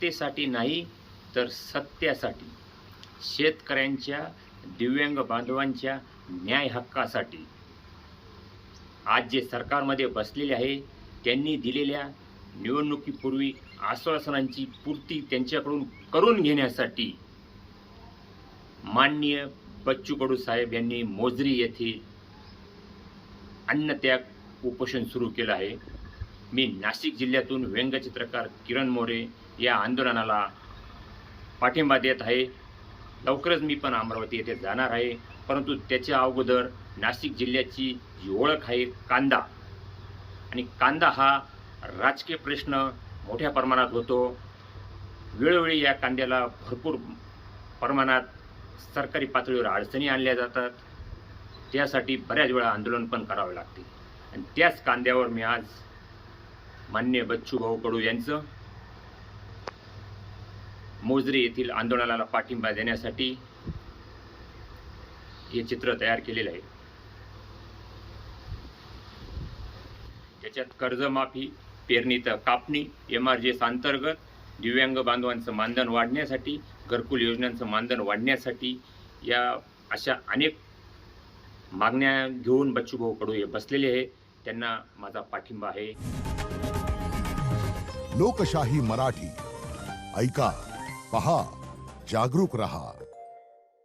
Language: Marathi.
सत्तेसाठी नाही तर सत्यासाठी, शेतकऱ्यांच्या, दिव्यांग बांधवांच्या न्याय हक्कासाठी आज जे सरकारमध्ये बसलेले आहे त्यांनी दिलेल्या निवडणुकीपूर्वी आश्वासनांची पूर्ती त्यांच्याकडून करून घेण्यासाठी माननीय बच्चू कडू साहेब यांनी मोजरी येथे अन्नत्याग उपोषण सुरू केलं आहे। मी नाशिक जिल्ह्यातून व्यंगचित्रकार किरण मोरे या आंदोलनाला पाठिंबा देत आहे। लवकरच मी पण अमरावती येथे जाणार आहे, परंतु त्याच्या अगोदर नाशिक जिल्ह्याची जी ओळख आहे कांदा, आणि कांदा हा राजकीय प्रश्न मोठ्या प्रमाणात होतो। वेळोवेळी या कांद्याला भरपूर प्रमाणात सरकारी पातळीवर अडचणी आणल्या जातात, त्यासाठी बऱ्याच वेळा आंदोलन पण करावे लागते। आणि त्याच कांद्यावर मी आज माननीय बच्चू भाऊ कडू यांचं मोजरी येथील आंदोलनाला पाठिंबा देण्यासाठी हे चित्र तयार केलेलं आहे। त्याच्यात कर्जमाफी, पेरणी तर कापणी, MRGS अंतर्गत दिव्यांग बांधवांचं मानधन वाढण्यासाठी, घरकुल योजनांचं मानधन वाढण्यासाठी या अशा अनेक मागण्या घेऊन बच्चूभाऊ कडू हे बसलेले आहे। त्यांना माझा पाठिंबा आहे। लोकशाही मराठी ऐका, पहा, जागरूक रहा।